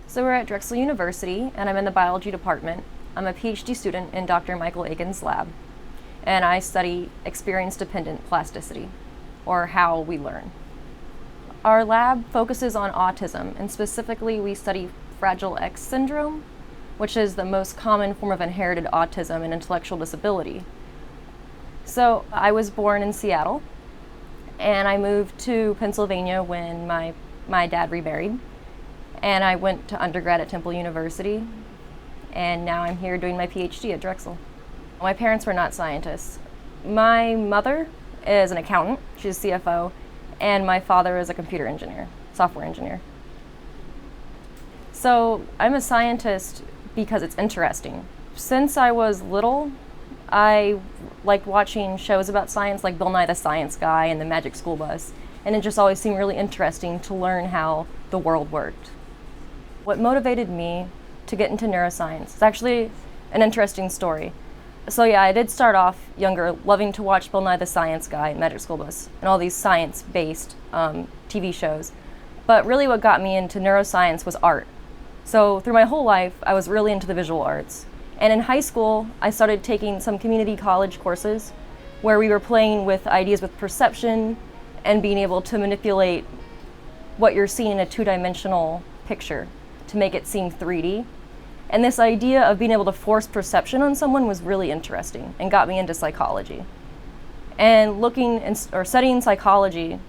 So we're at Drexel University, and I'm in the biology department. I'm a PhD student in Dr. Michael Akins' lab, and I study experience-dependent plasticity, or how we learn. Our lab focuses on autism, and specifically we study Fragile X syndrome, which is the most common form of inherited autism and intellectual disability. So I was born in Seattle, and I moved to Pennsylvania when my dad remarried. And I went to undergrad at Temple University, and now I'm here doing my PhD at Drexel. My parents were not scientists. My mother is an accountant, she's a CFO, and my father is a computer engineer, software engineer. So I'm a scientist because it's interesting. Since I was little, I liked watching shows about science like Bill Nye the Science Guy and the Magic School Bus, and it just always seemed really interesting to learn how the world worked. What motivated me to get into neuroscience is actually an interesting story. So yeah, I did start off younger, loving to watch Bill Nye the Science Guy and Magic School Bus and all these science-based TV shows. But really what got me into neuroscience was art. So through my whole life, I was really into the visual arts. And in high school, I started taking some community college courses where we were playing with ideas with perception and being able to manipulate what you're seeing in a two-dimensional picture to make it seem 3D. And this idea of being able to force perception on someone was really interesting and got me into psychology. And studying psychology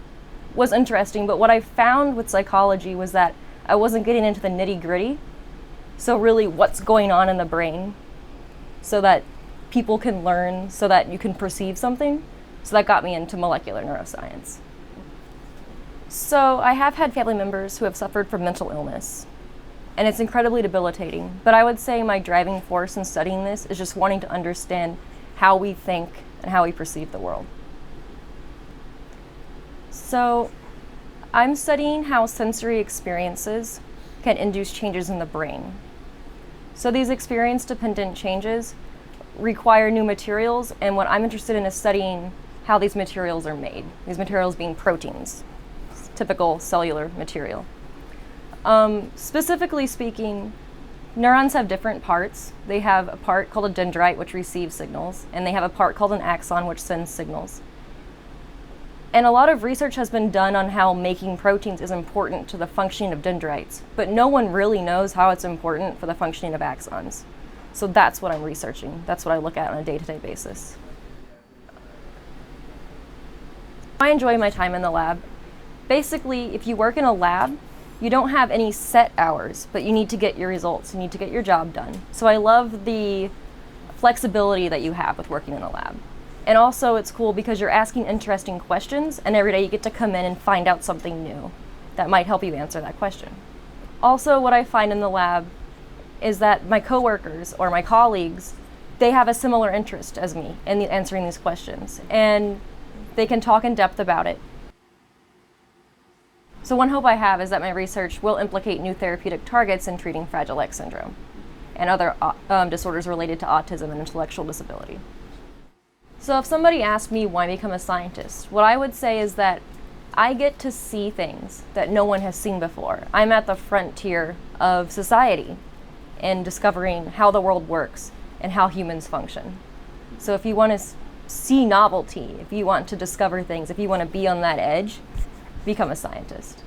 was interesting, but what I found with psychology was that I wasn't getting into the nitty-gritty. So really what's going on in the brain so that people can learn, so that you can perceive something. So that got me into molecular neuroscience. So I have had family members who have suffered from mental illness, and it's incredibly debilitating. But I would say my driving force in studying this is just wanting to understand how we think and how we perceive the world. So I'm studying how sensory experiences can induce changes in the brain. So these experience-dependent changes require new materials, and what I'm interested in is studying how these materials are made, these materials being proteins, typical cellular material. Specifically speaking, neurons have different parts. They have a part called a dendrite, which receives signals, and they have a part called an axon, which sends signals. And a lot of research has been done on how making proteins is important to the functioning of dendrites, but no one really knows how it's important for the functioning of axons. So that's what I'm researching. That's what I look at on a day-to-day basis. I enjoy my time in the lab. Basically, if you work in a lab, you don't have any set hours, but you need to get your results. You need to get your job done. So I love the flexibility that you have with working in a lab. And also it's cool because you're asking interesting questions, and every day you get to come in and find out something new that might help you answer that question. Also, what I find in the lab is that my coworkers or my colleagues, they have a similar interest as me in answering these questions, and they can talk in depth about it. So one hope I have is that my research will implicate new therapeutic targets in treating Fragile X syndrome and other disorders related to autism and intellectual disability. So if somebody asked me why become a scientist, what I would say is that I get to see things that no one has seen before. I'm at the frontier of society in discovering how the world works and how humans function. So if you want to see novelty, if you want to discover things, if you want to be on that edge, become a scientist.